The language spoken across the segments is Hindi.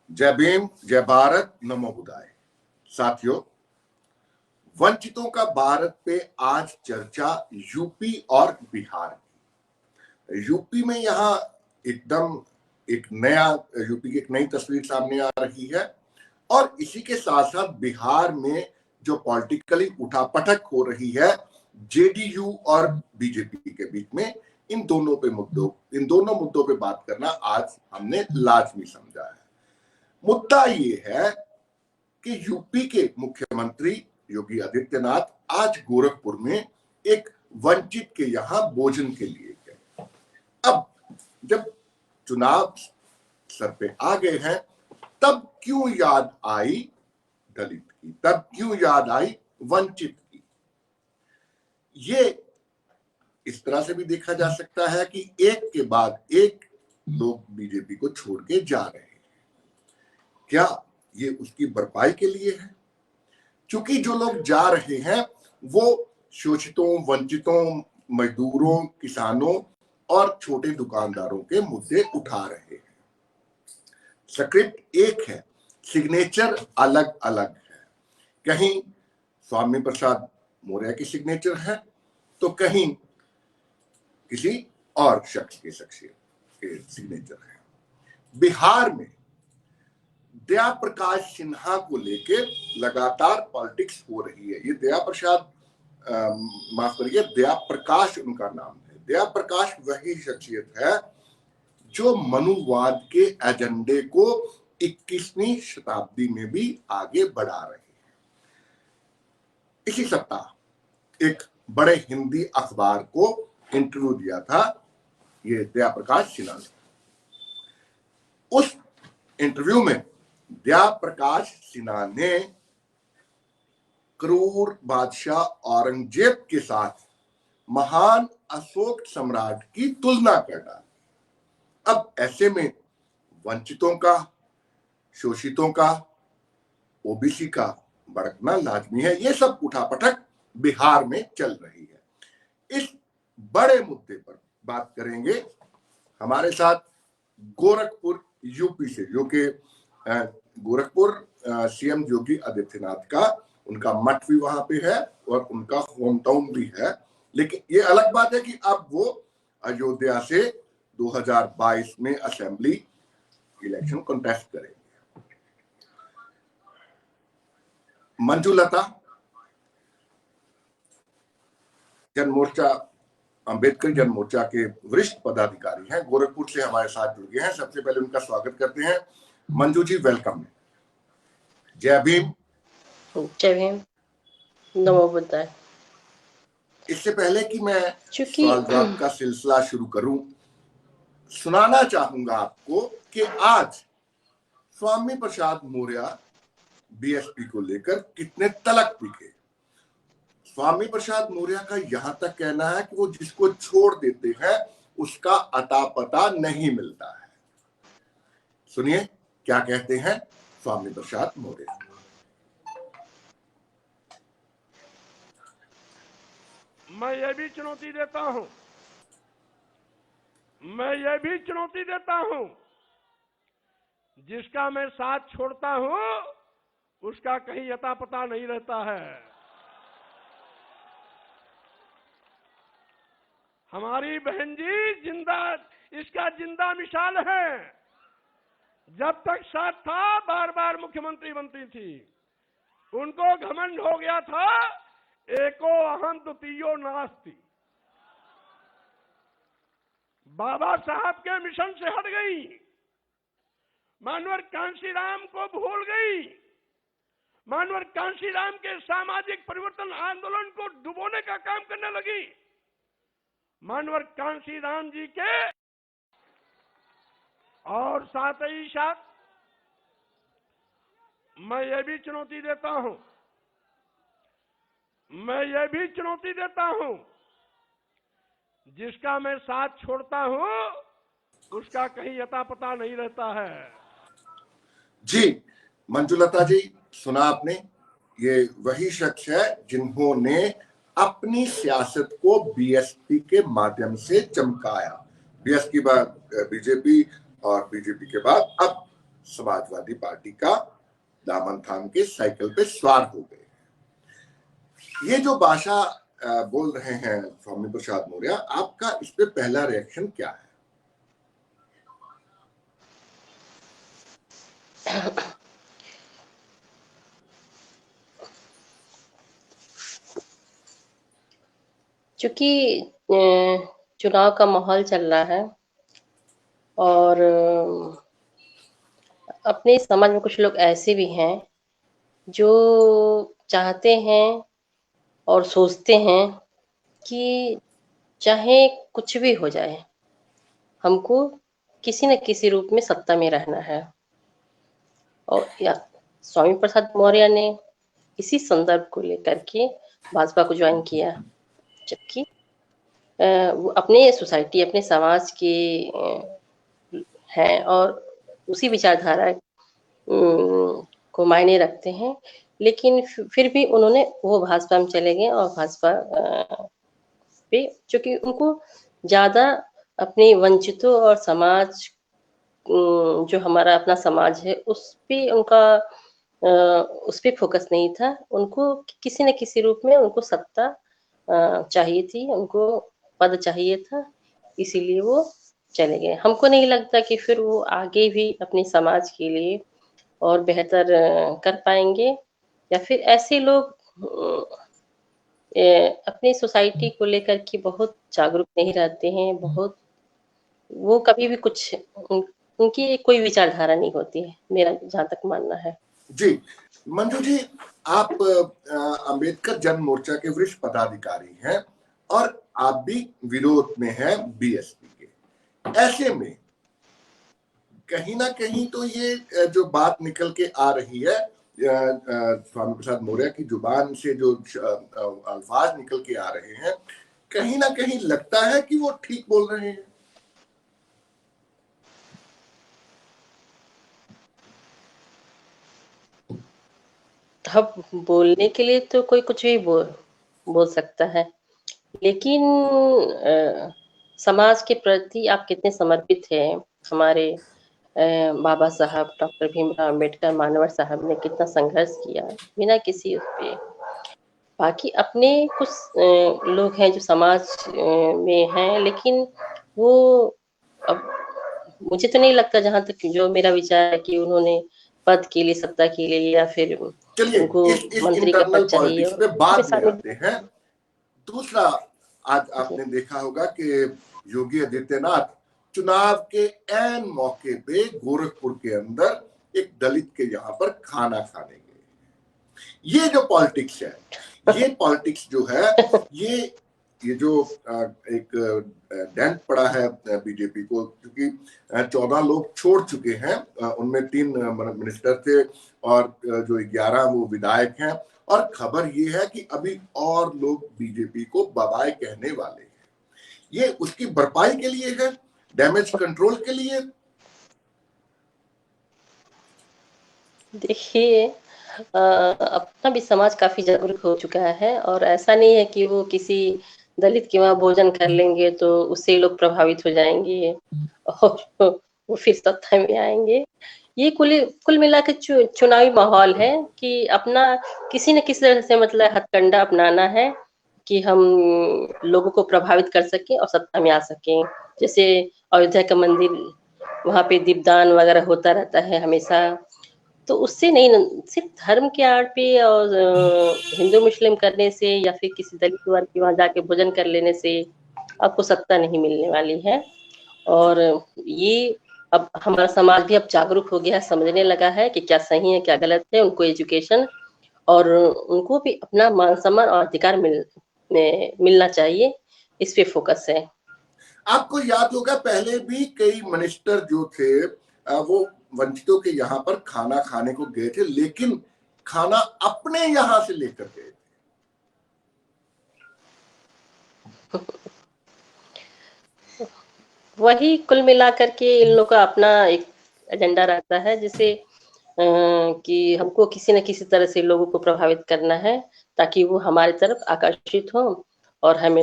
जय भीम, जय भारत, नमो बुद्धाय। साथियों, वंचितों का भारत पे आज चर्चा यूपी और बिहार की। यूपी में यहाँ एकदम यूपी की एक नई तस्वीर सामने आ रही है और इसी के साथ साथ बिहार में जो पॉलिटिकली उठापटक हो रही है जेडीयू और बीजेपी के बीच में, इन दोनों मुद्दों पे बात करना आज हमने लाजमी समझा है। मुद्दा ये है कि यूपी के मुख्यमंत्री योगी आदित्यनाथ आज गोरखपुर में एक वंचित के यहां भोजन के लिए गए। अब जब चुनाव सर पे आ गए हैं, तब क्यों याद आई दलित की, तब क्यों याद आई वंचित की? ये इस तरह से भी देखा जा सकता है कि एक के बाद एक लोग बीजेपी को छोड़ के जा रहे हैं। क्या ये उसकी भरपाई के लिए है? क्योंकि जो लोग जा रहे हैं वो शोषितों, वंचितों, मजदूरों, किसानों और छोटे दुकानदारों के मुद्दे उठा रहे हैं। स्क्रिप्ट एक है, सिग्नेचर अलग अलग है। कहीं स्वामी प्रसाद मौर्य की सिग्नेचर है तो कहीं किसी और शख्स के सिग्नेचर है। बिहार में दया प्रकाश सिन्हा को लेकर लगातार पॉलिटिक्स हो रही है। ये दया प्रकाश उनका नाम है। दया प्रकाश वही शख्सियत है जो मनुवाद के एजेंडे को 21वीं शताब्दी में भी आगे बढ़ा रहे हैं। इसी सप्ताह एक बड़े हिंदी अखबार को इंटरव्यू दिया था ये दया प्रकाश सिन्हा ने। उस इंटरव्यू में दया प्रकाश सिन्हा ने क्रूर बादशाह औरंगजेब के साथ महान अशोक सम्राट की तुलना कर डाली। अब ऐसे में वंचितों का, शोषितों का, ओबीसी का भड़कना लाजमी है। ये सब उठापटक बिहार में चल रही है। इस बड़े मुद्दे पर बात करेंगे हमारे साथ गोरखपुर यूपी से, जो कि गोरखपुर सीएम योगी आदित्यनाथ का उनका मठ भी वहां पे है और उनका होम टाउन भी है। लेकिन ये अलग बात है कि अब वो अयोध्या से 2022 में असेंबली इलेक्शन कंटेस्ट करेंगे। मंजुलता अंबेडकर जन मोर्चा के वरिष्ठ पदाधिकारी हैं, गोरखपुर से हमारे साथ जुड़ गए हैं। सबसे पहले उनका स्वागत करते हैं। मंजू जी, वेलकम। जय भीम। जय भीम, नमो बुद्धाय। इससे पहले कि मैं सवाल जवाब का सिलसिला शुरू करूं, सुनाना चाहूंगा आपको कि आज स्वामी प्रसाद मौर्य बीएसपी को लेकर कितने तलक दिखे। स्वामी प्रसाद मौर्य का यहां तक कहना है कि वो जिसको छोड़ देते हैं उसका अता पता नहीं मिलता है। सुनिए क्या कहते हैं स्वामी प्रसाद मौर्य। मैं ये भी चुनौती देता हूं, जिसका मैं साथ छोड़ता हूं उसका कहीं अता पता नहीं रहता है। हमारी बहन जी इसका जिंदा मिसाल है। जब तक साथ था बार बार मुख्यमंत्री बनती थी, उनको घमंड हो गया था एको अहम द्वितीयो नास्ति। बाबा साहब के मिशन से हट गई, मानवर कांशीराम को भूल गई, मानवर कांशीराम के सामाजिक परिवर्तन आंदोलन को डुबोने का काम करने लगी। मानवर कांशीराम जी के और साथ ही साथ मैं ये भी चुनौती देता हूं, जिसका मैं साथ छोड़ता हूं उसका कहीं अता पता नहीं रहता है। जी मंजुलता जी, सुना आपने, ये वही शख्स है जिन्होंने अपनी सियासत को बीएसपी के माध्यम से चमकाया। बीएसपी के बाद बीजेपी और बीजेपी के बाद अब समाजवादी पार्टी का दामन थाम के साइकिल पे सवार हो गए। ये जो भाषा बोल रहे हैं स्वामी प्रसाद मौर्य, आपका इस पे पहला रिएक्शन क्या है? चूंकि चुनाव का माहौल चल रहा है और अपने समाज में कुछ लोग ऐसे भी हैं जो चाहते हैं और सोचते हैं कि चाहे कुछ भी हो जाए, हमको किसी न किसी रूप में सत्ता में रहना है। और या स्वामी प्रसाद मौर्य ने इसी संदर्भ को लेकर के भाजपा को ज्वाइन किया, जबकि वो अपने सोसाइटी, अपने समाज के हैं और उसी विचारधारा को मायने रखते हैं, लेकिन फिर भी उन्होंने वो भाजपा में चले गए और भाजपा पे चूंकि उनको ज्यादा अपने वंचितों और समाज, जो हमारा अपना समाज है, उस पे उनका उस पे फोकस नहीं था। उनको किसी न किसी रूप में उनको सत्ता चाहिए थी, उनको पद चाहिए था, इसीलिए वो चले गए। हमको नहीं लगता कि फिर वो आगे भी अपने समाज के लिए और बेहतर कर पाएंगे, या फिर ऐसे लोग अपनी सोसाइटी को लेकर के बहुत जागरूक नहीं रहते हैं, बहुत वो कभी भी कुछ उनकी कोई विचारधारा नहीं होती है, मेरा जहाँ तक मानना है। जी मंजू जी, आप अंबेडकर जन मोर्चा के वरिष्ठ पदाधिकारी हैं और आप भी विरोध में हैं बीएसपी के। ऐसे में कहीं ना कहीं तो ये जो बात निकल के आ रही है स्वामी प्रसाद मौर्य की जुबान से, जो अल्फाज निकल के आ रहे हैं, कहीं ना कहीं लगता है कि वो ठीक बोल रहे हैं। अब बोलने के लिए तो कोई कुछ भी बोल सकता है, लेकिन समाज के प्रति आप कितने समर्पित हैं। हमारे बाबा साहब डॉक्टर भीमराव अम्बेडकर मानवर साहब ने कितना संघर्ष किया बिना किसी उस पे। बाकी अपने कुछ लोग हैं जो समाज में हैं, लेकिन वो अब मुझे तो नहीं लगता, जहां तक जो मेरा विचार है, कि उन्होंने पद के लिए, सत्ता के लिए, या फिर चलिए उनको इस मंत्री का इंटरनल पद चाहिए पॉलिटिक्स और पे बाद में शामिल। आते हैं। दूसरा, आज आपने देखा होगा कि योगी आदित्यनाथ चुनाव के ऐन मौके पे गोरखपुर के अंदर एक दलित के यहाँ पर खाना खाने गए। ये जो पॉलिटिक्स है, ये पॉलिटिक्स जो है, ये जो एक डेंट पड़ा है बीजेपी को, क्योंकि 14 लोग छोड़ चुके हैं, उनमें 3 मिनिस्टर थे और जो 11 वो विधायक हैं। और खबर ये है कि अभी और लोग बीजेपी को बाय कहने वाले हैं। ये उसकी भरपाई के लिए है, डैमेज कंट्रोल के लिए। देखिए, अपना भी समाज काफी जागरूक हो चुका है, और ऐसा नहीं है कि वो किसी दलित के वहां भोजन कर लेंगे तो उससे लोग प्रभावित हो जाएंगे और वो फिर सत्ता में आएंगे। ये कुल मिला के चुनावी माहौल है कि अपना किसी न किसी तरह से मतलब हथकंडा अपनाना है कि हम लोगों को प्रभावित कर सकें और सत्ता में आ सकें। जैसे अयोध्या का मंदिर, वहां पे दीपदान वगैरह होता रहता है हमेशा, तो उससे नहीं, सिर्फ धर्म के आड़ पे और हिंदू मुस्लिम करने से या फिर किसी दलित वर्ग के वहां जाके भोजन कर लेने से आपको सत्ता नहीं मिलने वाली है। और ये अब हमारा समाज भी अब जागरूक हो गया है, समझने लगा है कि क्या सही है क्या गलत है। उनको एजुकेशन और उनको भी अपना मान सम्मान और अधिकार मिलना चाहिए, इस पे फोकस है। आपको याद होगा पहले भी कई मिनिस्टर जो थे वो वंचितों के यहाँ पर खाना खाने को गए थे, लेकिन खाना अपने यहाँ से लेकर गए थे। वही कुल मिलाकर के इन लोगों का अपना एक एजेंडा रहता है, जिसे कि हमको किसी न किसी तरह से लोगों को प्रभावित करना है, ताकि वो हमारी तरफ आकर्षित हो और हम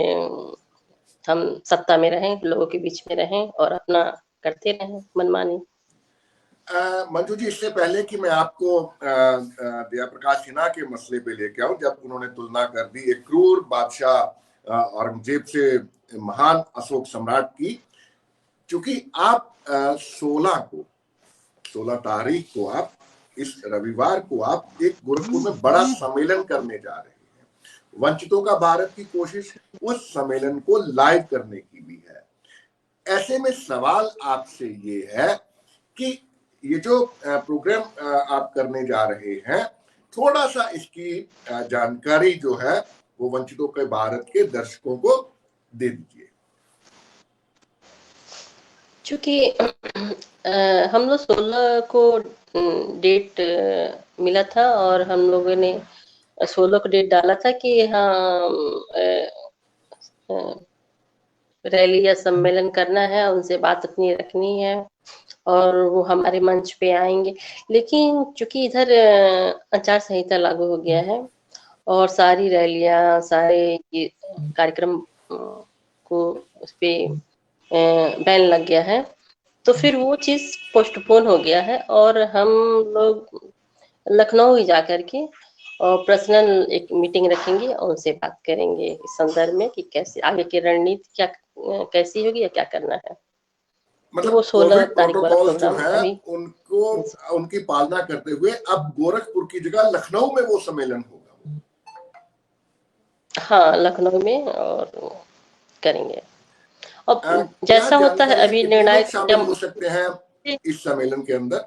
सत्ता में रहें, लोगों के बीच में रहें और अपना करते रहें मनमानी। मंजू जी, इससे पहले कि मैं आपको दया प्रकाश सिन्हा के मसले पे लेके आऊं, जब उन्होंने तुलना कर दी एक क्रूर बादशाह औरंगजेब से महान अशोक सम्राट की, क्योंकि आप 16 तारीख को आप इस रविवार को आप एक गोरखपुर में बड़ा सम्मेलन करने जा रहे हैं। वंचितों का भारत की कोशिश उस सम्मेलन को लाइव करने की भी है। ऐसे में सवाल आपसे ये है कि ये जो प्रोग्राम आप करने जा रहे हैं, थोड़ा सा इसकी जानकारी जो है वो वंचितों के भारत के दर्शकों को दे दीजिए। चूंकि हम लोग 16 को डेट मिला था और हम लोगों ने 16 को डेट डाला था कि हाँ रैली या सम्मेलन करना है, उनसे बात अपनी रखनी है और वो हमारे मंच पे आएंगे। लेकिन चूंकि इधर आचार संहिता लागू हो गया है और सारी रैलियां, सारे ये कार्यक्रम को उस पे बैन लग गया है, तो फिर वो चीज पोस्टपोन हो गया है और हम लोग लखनऊ ही जाकर के और पर्सनल एक मीटिंग रखेंगे और उनसे बात करेंगे इस संदर्भ में कि कैसे आगे की रणनीति क्या कैसी होगी या क्या करना है। मतलब वो 16 तारीख वाला प्रोटोकॉल जो प्रोग्राम है अभी उनको उनकी पालना करते हुए अब गोरखपुर की जगह लखनऊ में वो सम्मेलन होगा। हाँ, लखनऊ में और करेंगे। और क्या जैसा होता है जानकारी अभी कितने लोग निर्णायक शामिल हो सकते हैं इस सम्मेलन के अंदर?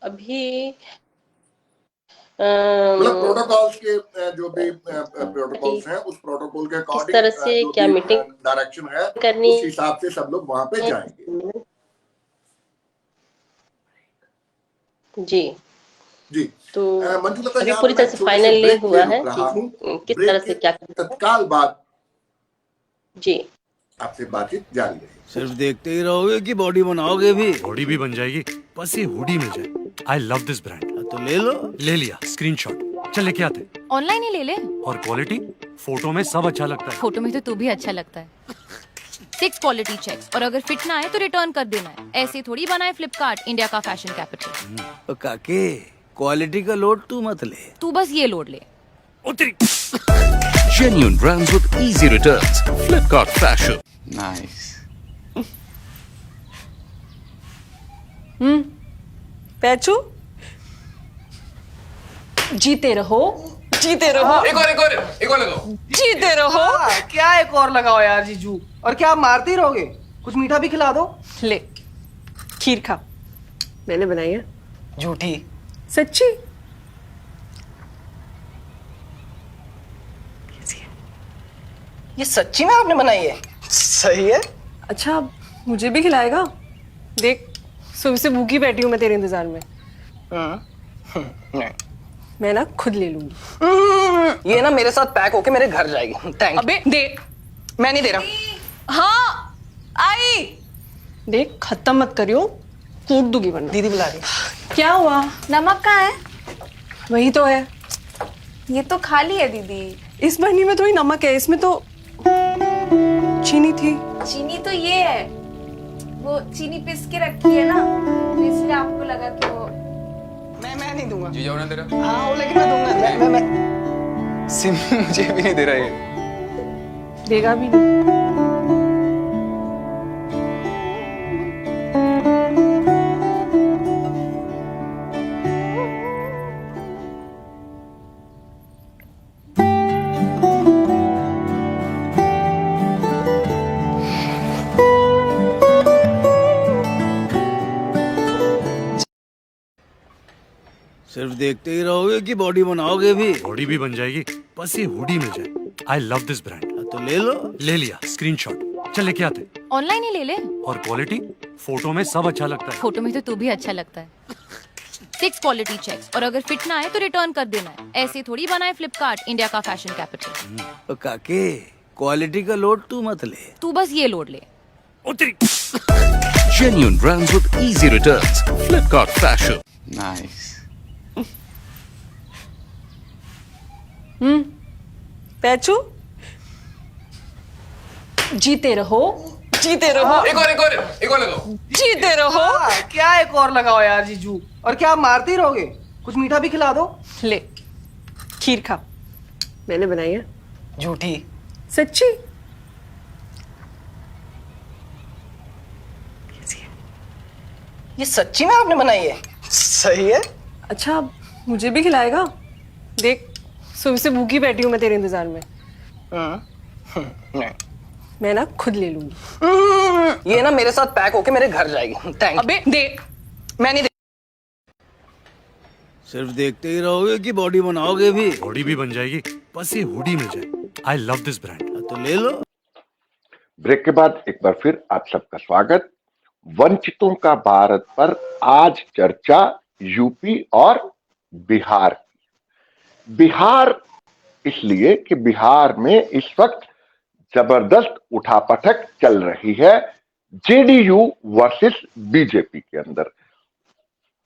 अभी मतलब प्रोटोकॉल्स के जो भी प्रोटोकॉल्स हैं उस प्रोटोकॉल के किस तरह अकॉर्डिंग से जो क्या भी मीटिंग डायरेक्शन है करनी उस हिसाब से सब लोग वहां पे जाएंगे। जी जी तो मंजुलता, अभी यहाँ पूरी पे तरह मैं से छोटे फाइनल से नहीं ब्रेक हुआ ले है रुक रहा हूँ। कि किस ब्रेक तरह के से क्या करना है। तत्काल बाद जी आपसे बातचीत जारी रहेगी। सिर्फ देखते ही रहोगे कि बॉडी बनाओगे भी? बॉडी भी बन जाएगी, बस ये हुडी मिल जाए। I love this brand. तो ले लो। ले लिया, स्क्रीनशॉट। चल लेके आते। ऑनलाइन ही ले ले। और क्वालिटी फोटो में सब अच्छा लगता है। फोटो में तो तू भी अच्छा लगता है। 6 क्वालिटी चेक और अगर फिट ना आए तो रिटर्न कर देना है। ऐसे थोड़ी बनाए फ्लिपकार्ट इंडिया का फैशन कैपिटल। तो काके क्वालिटी का लोड तू मत ले। तू बस ये लोड ले। उतरी। Genuine brands with easy returns. Flipkart Fashion. Nice. पैचू जीते रहो, जीते रहो, एक और लगाओ। जीते रहो। क्या एक और लगाओ यार जीजू, और क्या आप मारते ही रहोगे? कुछ मीठा भी खिला दो। ले खीर खा, मैंने बनाई है। झूठी। सच्ची? ये सच्ची में आपने बनाई है? सही है। अच्छा मुझे भी खिलाएगा? देख सुबह से भूखी बैठी हूँ मैं तेरे इंतजार में। नहीं। मैं ना खुद ले लूंगी। ये ना मेरे साथ पैक होके मेरे घर जाएगी। थैंक। अबे दे। मैं नहीं दे रहा। हाँ आई। देख खत्म मत करियो, कूट दूंगी वरना। दीदी बुला रही। क्या हुआ? नमक कहाँ है? वही तो है। ये तो खाली है दीदी। इस बर्नी में थोड़ी नमक है, इसमें तो चीनी थी। चीनी तो ये है, वो चीनी पिस के रखी है ना, तो इसलिए आपको लगा कि वो। मैं नहीं दूंगा। जीजा उन्हें दे रहा। हाँ वो लेकिन मैं दूंगा। मैं सिम मुझे भी नहीं दे रहा ये। देगा भी नहीं। सिर्फ देखते ही रहोगे कि बॉडी बनाओगे भी? बॉडी भी बन जाएगी, बस ये हुडी मिल जाए। I love this brand. तो ले लो। ले लिया, स्क्रीनशॉट। चल लेके आते। ऑनलाइन ही ले ले। और क्वालिटी फोटो में सब अच्छा लगता है। फोटो में तो तू भी अच्छा लगता है। 6 क्वालिटी चेक और अगर फिट ना आए तो रिटर्न कर देना है। ऐसे थोड़ी बनाए फ्लिपकार्ट इंडिया का फैशन कैपिटल। तो काके क्वालिटी का लोड तू मत ले। तू बस ये लोड ले। उतरी। Genuine brands with easy returns. Flipkart Fashion. Nice. पैचू जीते रहो, जीते रहो, एक और लगाओ। जीते रहो। क्या एक और लगाओ यार जीजू, और क्या आप मारते ही रहोगे? कुछ मीठा भी खिला दो। ले खीर खा, मैंने बनाई है। झूठी। सच्ची? ये सच्ची में आपने बनाई है? सही है। अच्छा मुझे भी खिलाएगा? देख सुबह से भूखी बैठी हूँ मैं तेरे इंतजार में। नहीं। मैं ना खुद ले लूंगी। ये ना मेरे साथ पैक होके मेरे घर जाएगी। थैंक। अबे दे। मैं नहीं सिर्फ देखते ही रहोगे कि बॉडी बनाओगे भी? बॉडी भी बन जाएगी, बस ये हुडी मिल जाए। I love this brand. तो ले लो। ब्रेक के बाद एक बार फिर आप सबका स्वागत। वंचितों का भारत पर आज चर्चा यूपी और बिहार की। बिहार इसलिए कि बिहार में इस वक्त जबरदस्त उठापटक चल रही है जेडीयू वर्सेस बीजेपी के अंदर।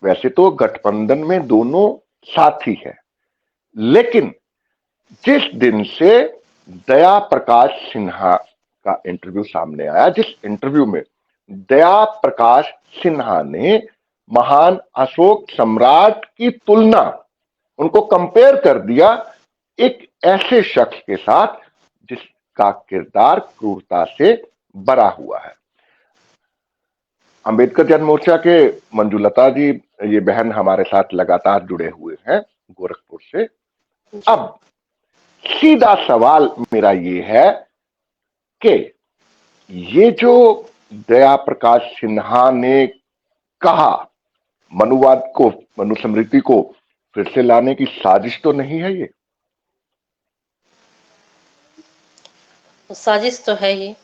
वैसे तो गठबंधन में दोनों साथी है, लेकिन जिस दिन से दया प्रकाश सिन्हा का इंटरव्यू सामने आया, जिस इंटरव्यू में दया प्रकाश सिन्हा ने महान अशोक सम्राट की तुलना, उनको कंपेयर कर दिया एक ऐसे शख्स के साथ जिसका किरदार क्रूरता से भरा हुआ है। अंबेडकर जन मोर्चा के मंजुलता जी, ये बहन हमारे साथ लगातार जुड़े हुए हैं गोरखपुर से। अब सीधा सवाल मेरा ये है कि ये जो दया प्रकाश सिन्हा ने कहा, मनुवाद को, मनुस्मृति को फिर से लाने की साजिश तो नहीं है? ये साजिश तो है ये,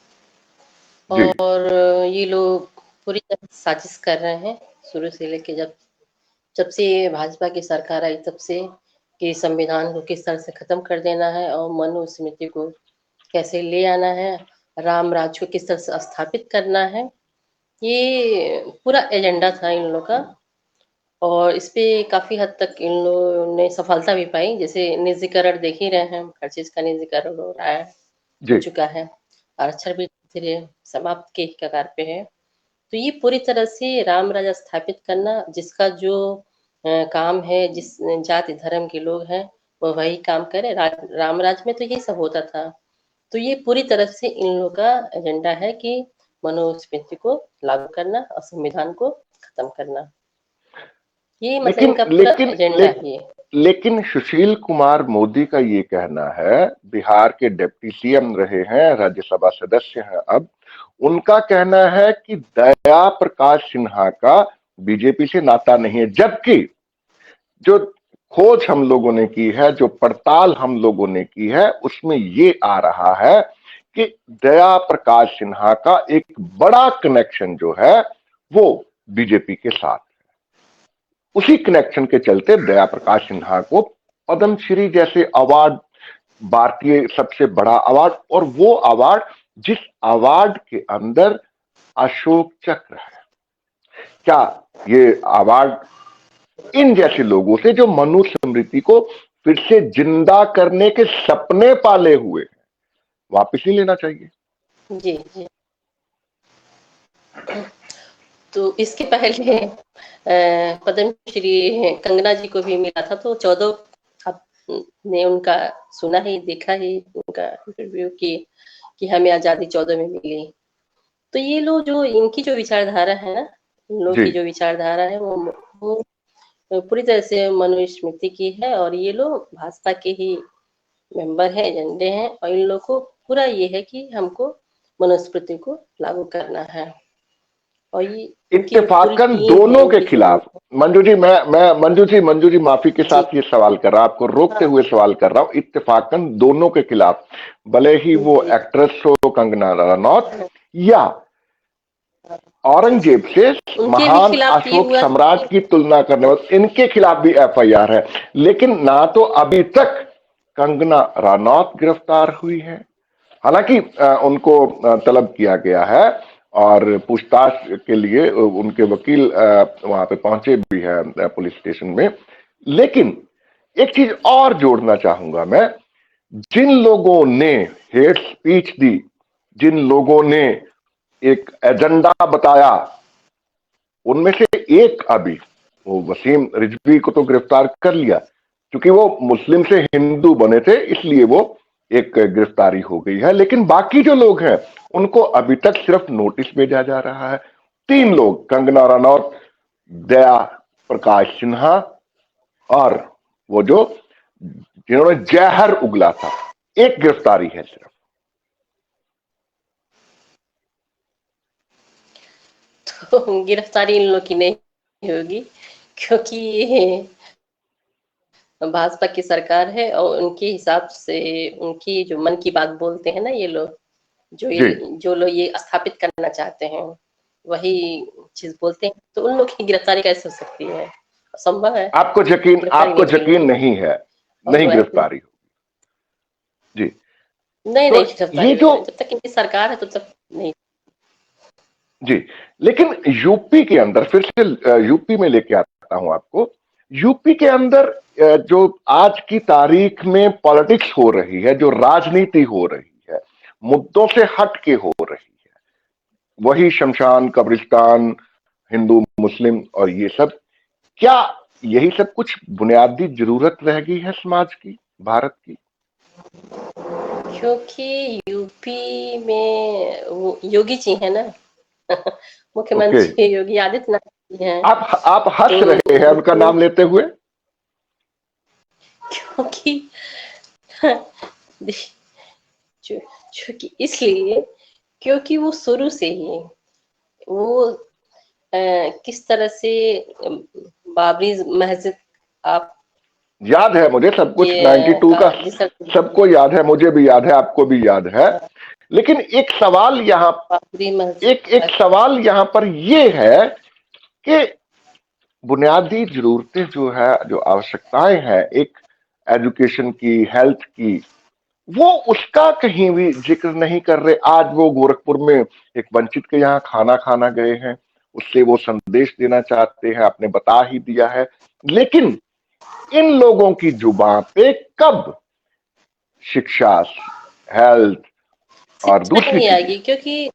और ये लोग पूरी तरह साजिश कर रहे हैं शुरू से लेके जब से भाजपा की सरकार आई तब से, कि संविधान को किस तरह से खत्म कर देना है और मनुस्मृति को कैसे ले आना है, राम राज को किस तरह से स्थापित करना है। ये पूरा एजेंडा था इन लोगों का, और इस पे काफी हद तक इन लोगों ने सफलता भी पाई। जैसे निजीकरण देख ही रहे हैं, हर चीज का निजीकरण हो रहा है, हो चुका है, आरक्षण भी धीरे समाप्त के कगार पे है। तो ये पूरी तरह से राम राज स्थापित करना, जिसका जो काम है, जिस जाति धर्म के लोग हैं वो वही काम करे। राम राज में तो ये सब होता था। तो ये पूरी तरह से इन लोगों का एजेंडा है कि मनुस्मृति को लागू करना और संविधान को खत्म करना। ये मतलब इनका पूरा एजेंडा है। लेकिन सुशील कुमार मोदी का ये कहना है, बिहार के डिप्टी सीएम रहे हैं, राज्यसभा सदस्य हैं अब, उनका कहना है कि दया प्रकाश सिन्हा का बीजेपी से नाता नहीं है। जबकि जो खोज हम लोगों ने की है, जो पड़ताल हम लोगों ने की है, उसमें ये आ रहा है कि दया प्रकाश सिन्हा का एक बड़ा कनेक्शन जो है वो बीजेपी के साथ है। उसी कनेक्शन के चलते दया प्रकाश सिन्हा को पद्मश्री जैसे अवार्ड, भारतीय सबसे बड़ा अवार्ड, और वो अवार्ड जिस अवार्ड के अंदर अशोक चक्र है, क्या ये अवार्ड इन जैसे लोगों से जो मनुस्मृति को फिर से जिंदा करने के सपने पाले हुए हैं, वापस ही लेना चाहिए? जी जी। तो इसके पहले पद्मश्री कंगना जी को भी मिला था, तो 14 आपने उनका सुना ही, देखा ही उनका इंटरव्यू कि हमें आजादी 14 में मिली। तो ये लोग जो इनकी जो विचारधारा है ना, इन लोग की जो विचारधारा है वो पूरी तरह से मनुस्मृति की है, और ये लोग भाजपा के ही मेंबर हैं, एजेंडे हैं, और इन लोग को पूरा ये है कि हमको मनुस्मृति को लागू करना है। और ये इत्तेफाकन दोनों के खिलाफ। मंजू जी माफी के साथ ये सवाल कर रहा हूं, आपको रोकते हुए सवाल कर रहा हूं। इत्तेफाकन दोनों के खिलाफ, भले ही वो एक्ट्रेस हो कंगना रनौत या औरंगजेब से महान अशोक सम्राट की तुलना करने वाले, इनके खिलाफ भी एफआईआर है। लेकिन ना तो अभी तक कंगना रनौत गिरफ्तार हुई है, हालांकि उनको तलब किया गया है और पूछताछ के लिए उनके वकील वहां पे पहुंचे भी है पुलिस स्टेशन में। लेकिन एक चीज और जोड़ना चाहूंगा मैं, जिन लोगों ने हेट स्पीच दी, जिन लोगों ने एक एजेंडा बताया, उनमें से एक अभी वो वसीम रिजवी को तो गिरफ्तार कर लिया, क्योंकि वो मुस्लिम से हिंदू बने थे इसलिए वो एक गिरफ्तारी हो गई है। लेकिन बाकी जो लोग हैं उनको अभी तक सिर्फ नोटिस भेजा जा रहा है। 3 लोग, कंगना रनौत, दया प्रकाश सिन्हा और वो जो जिन्होंने जहर उगला था, एक गिरफ्तारी है सिर्फ। तो गिरफ्तारी इन लोग की नहीं होगी, क्योंकि भाजपा की सरकार है और उनके हिसाब से उनकी जो मन की बात बोलते हैं ना ये लोग, जो लोग ये स्थापित करना चाहते हैं वही चीज बोलते हैं, तो उन लोग की गिरफ्तारी कैसे हो सकती है? संभव है? आपको यकीन नहीं है, नहीं गिरफ्तारी होगी जी। नहीं तो नहीं गिरफ्तारी ये जो जब तक इनकी सरकार है तब तक नहीं जी। लेकिन यूपी के अंदर, फिर से यूपी में लेके आता हूं आपको, यूपी के अंदर जो आज की तारीख में पॉलिटिक्स हो रही है, जो राजनीति हो रही है, मुद्दों से हट के हो रही है, वही शमशान कब्रिस्तान, हिंदू मुस्लिम और ये सब, क्या यही सब कुछ बुनियादी जरूरत रह गई है समाज की, भारत की? क्योंकि यूपी में वो योगी जी है ना मुख्यमंत्री योगी आदित्यनाथ जी हैं। आप हंस रहे हैं उनका नाम लेते हुए? क्योंकि क्योंकि इसलिए क्योंकि वो शुरू से ही वो किस तरह से बाबरी मस्जिद, आप याद है मुझे सब कुछ, 92 का सबको याद है, मुझे भी याद है, आपको भी याद है। लेकिन एक सवाल यहाँ पर ये है कि बुनियादी जरूरतें जो है, जो आवश्यकताएं हैं एक एजुकेशन की, हेल्थ की, वो उसका कहीं भी जिक्र नहीं कर रहे। आज वो गोरखपुर में एक वंचित के यहाँ खाना खाना गए हैं, उससे वो संदेश देना चाहते हैं, आपने बता ही दिया है। लेकिन इन लोगों की जुबान पे कब शिक्षा, हेल्थ और दूसरी नहीं आएगी? क्योंकि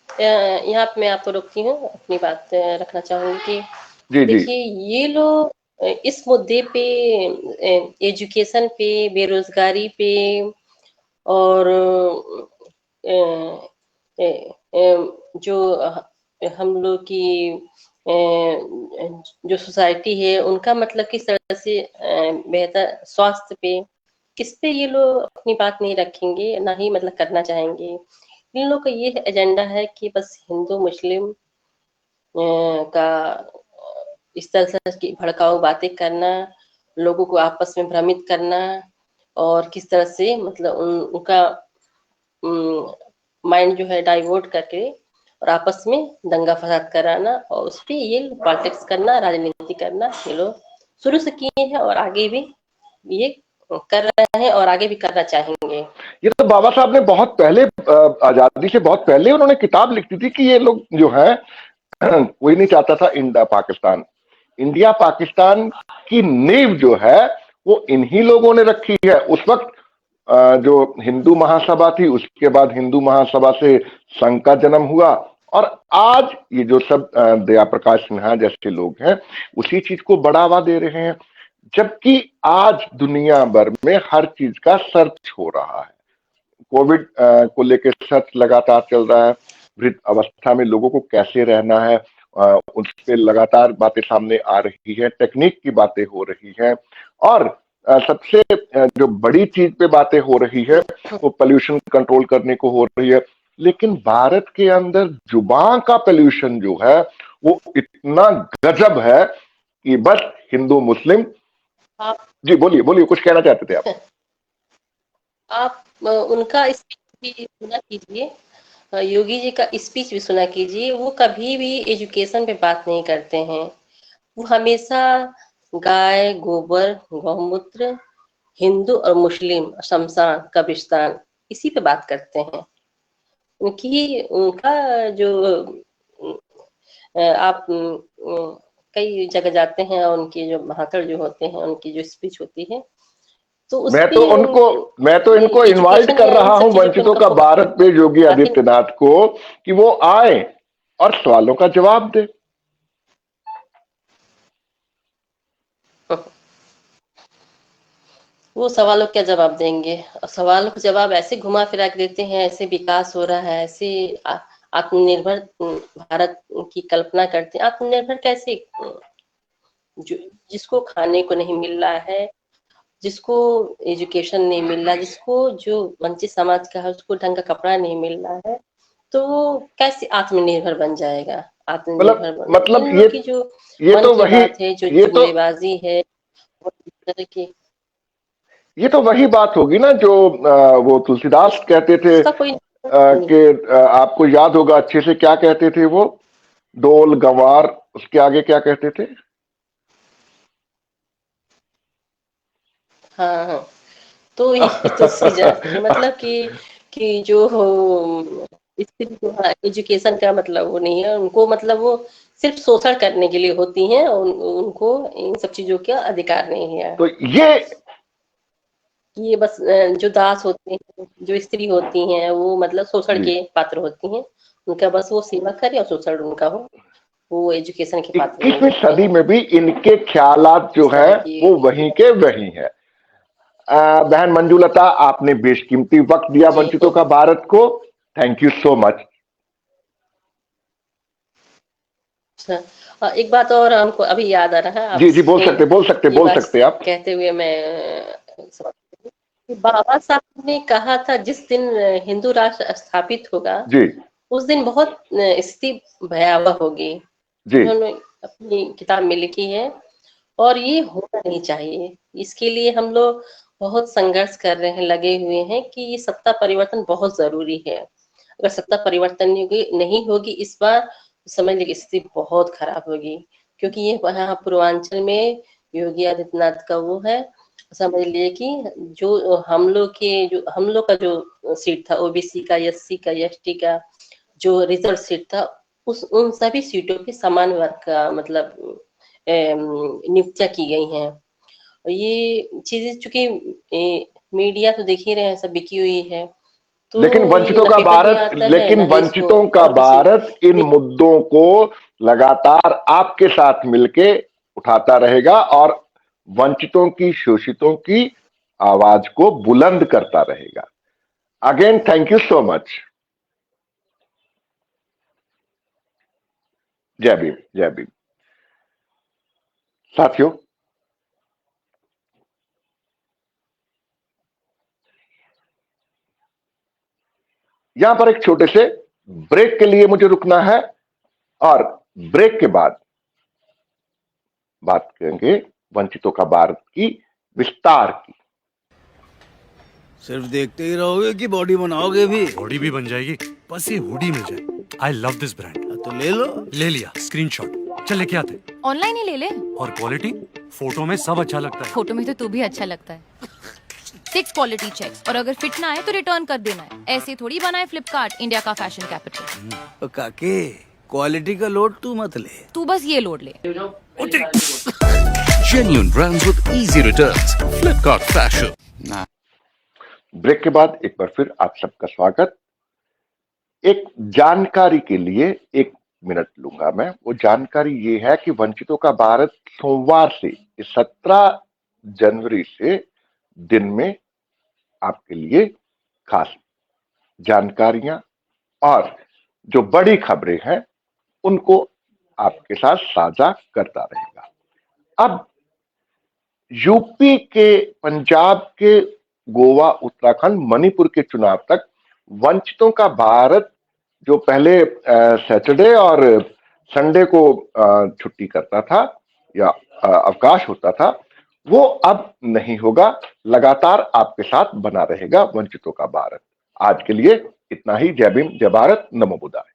यहाँ पे मैं आपको रोकती हूँ, अपनी बात रखना चाहूंगी कि देखिए ये लोग इस मुद्दे पे, एजुकेशन पे, बेरोजगारी पे और जो हम लोग की जो सोसाइटी है उनका मतलब किस तरह से बेहतर स्वास्थ्य पे, किस पे ये लोग अपनी बात नहीं रखेंगे, ना ही मतलब करना चाहेंगे। इन लोग का ये एजेंडा है कि बस हिंदू मुस्लिम का इस तरह से भड़काऊ बातें करना, लोगों को आपस में भ्रमित करना और किस तरह से मतलब उनका माइंड जो है डाइवर्ट करके और आपस में दंगा फसाद कराना और उस पर ये पॉलिटिक्स करना, राजनीति करना, ये लोग शुरू से किए हैं और आगे भी ये कर रहे हैं और आगे भी करना चाहेंगे। ये तो बाबा साहब ने बहुत पहले, आजादी से बहुत पहले उन्होंने किताब लिखी थी कि ये लोग जो है कोई नहीं चाहता था इंडिया पाकिस्तान की नींव जो है वो इन्हीं लोगों ने रखी है। उस वक्त जो हिंदू महासभा थी, उसके बाद हिंदू महासभा से संघ का जन्म हुआ और आज ये जो सब दया प्रकाश सिन्हा जैसे लोग हैं उसी चीज को बढ़ावा दे रहे हैं। जबकि आज दुनिया भर में हर चीज का सर्च हो रहा है, कोविड को लेकर सर्च लगातार चल रहा है, वृद्ध अवस्था में लोगों को कैसे रहना है उस पर लगातार बातें सामने आ रही है, टेक्निक की बातें हो रही है और सबसे जो बड़ी चीज पे बातें हो रही है वो पोल्यूशन कंट्रोल करने को हो रही है। लेकिन भारत के अंदर जुबान का पोल्यूशन जो है वो इतना गजब है कि बस हिंदू मुस्लिम। जी बोलिए कुछ कहना चाहते थे आप? आप उनका स्पीच भी सुना कीजिए, योगी जी का स्पीच भी सुना कीजिए। वो कभी भी एजुकेशन पे बात नहीं करते हैं, वो हमेशा गाय गोबर गौमूत्र, हिंदू और मुस्लिम, शमशान कब्रिस्तान, इसी पे बात करते हैं। उनका जो आप कई जगह जाते हैं और उनकी जो महाकड़ जो होते हैं उनकी जो स्पीच होती है तो उस मैं पे तो इनको इनवाइट एजुकेशन कर या इन रहा सब हूं चीजों पे वंचितों उनका का फोकस भारत पे योगी काफी आदित्यनाथ को, कि वो आए और सवालों का जवाब दे। वो सवालों का जवाब देंगे, और सवालों का जवाब ऐसे घुमा फिरा के देते हैं, ऐसे विकास हो रहा है, ऐसे आत्मनिर्भर भारत की कल्पना करते हैं। आत्मनिर्भर कैसे? जो जिसको खाने को नहीं मिल रहा है, जिसको एजुकेशन नहीं मिल रहा, जिसको जो वंचित समाज का है उसको ढंग का कपड़ा नहीं मिल रहा है, तो वो कैसे आत्मनिर्भर बन जाएगा? मतलब इन लोग की जो ये मन तो की वही बात है, जो ये तो चुगलेबाजी है, वो इस तरह की, ये तो वही बात होगी ना जो वो तुलसीदास कहते थे, उसका कोई नहीं। कि आपको याद होगा अच्छे से, क्या कहते थे वो, डोल गंवार, उसके आगे क्या कहते थे? हाँ हाँ, तो ये तो मतलब कि जो स्त्री जो एजुकेशन का मतलब वो नहीं है उनको, मतलब वो सिर्फ शोषण करने के लिए होती हैं, उनको इन सब चीजों का अधिकार नहीं है। तो ये बस जो दास होते हैं, जो स्त्री होती हैं, वो मतलब शोषण जी, के पात्र होती हैं, उनका बस वो सेवा करे और शोषण उनका हो, वो एजुकेशन के पात्र नहीं 21वीं होते सदी हैं। में भी इनके ख्यालात जो इस है तरह की वो वहीं के वहीं है। बहन मंजूलता, आपने बेशकीमती वक्त दिया जी। वंचितों का भारत को, थैंक यू सो मच। एक बात और हमको अभी याद आ रहा है जी जी, आपसे ये बोल बात सकते आप। कहते हुए मैं बाबा साहब ने कहा था जिस दिन हिंदू राष्ट्र स्थापित होगा जी उस दिन बहुत स्थिति भयावह होगी। जी उन्होंने अपनी किताब में लिखी है, और ये होना नहीं चाहिए। इसके लिए हम लोग बहुत संघर्ष कर रहे हैं, लगे हुए हैं कि ये सत्ता परिवर्तन बहुत जरूरी है। अगर सत्ता परिवर्तन नहीं होगी इस बार, तो समझ लीजिए स्थिति बहुत खराब होगी, क्योंकि ये वहाँ पूर्वांचल में योगी आदित्यनाथ का वो है। समझ लिए कि जो हम लोग का जो सीट था, ओबीसी का, एससी का, एसटी का जो रिजर्व सीट था, उन सभी सीटों पे समान वर्ग का मतलब नियुक्तियां की गई हैं। और ये चीजें चूंकि मीडिया तो देख ही रहे हैं, सब बिकी हुई है, लेकिन तो ये ना पेपर में आता है, ना ही इसको वंचितों का और किसी भारत इन मुद्दों को लगातार आपके साथ मिलके उठाता रहेगा और वंचितों की, शोषितों की आवाज को बुलंद करता रहेगा। Again thank you so much. जय भीम, जय भीम। साथियों, यहां पर एक छोटे से ब्रेक के लिए मुझे रुकना है, और ब्रेक के बाद बात करेंगे वंचितों का भारत की विस्तार की। सिर्फ देखते ही रहोगे कि बॉडी बनाओगे भी? बॉडी भी बन जाएगी, बस ये हुडी मिल जाए। I love this brand. तो ले लो। ले लिया, स्क्रीनशॉट। चल लेके आते। ऑनलाइन ही ले ले। और क्वालिटी? फोटो में सब अच्छा लगता है। फोटो में तो तू भी अच्छा लगता है। 6 क्वालिटी चेक्स, और अगर फिट ना आए तो रिटर्न कर देना है। ऐसे थोड़ी बनाए फ्लिपकार्ट, इंडिया का फैशन कैपिटल। काके, क्वालिटी का लोड तू मत ले, तू बस ये लोड ले। Genuine brands with easy returns. Flipkart Fashion. Break के बाद एक बार फिर आप सबका स्वागत। एक जानकारी के लिए 1 मिनट लूंगा मैं। वो जानकारी ये है कि वंचितों का भारत सोमवार से 17 जनवरी से दिन में आपके लिए खास जानकारियां और जो बड़ी खबरें हैं उनको आपके साथ साझा करता रहेगा। अब यूपी के, पंजाब के, गोवा, उत्तराखंड, मणिपुर के चुनाव तक वंचितों का भारत जो पहले सैटरडे और संडे को छुट्टी करता था या अवकाश होता था, वो अब नहीं होगा। लगातार आपके साथ बना रहेगा वंचितों का भारत। आज के लिए इतना ही। जय भीम, जय भारत, नमो बुद्धाय।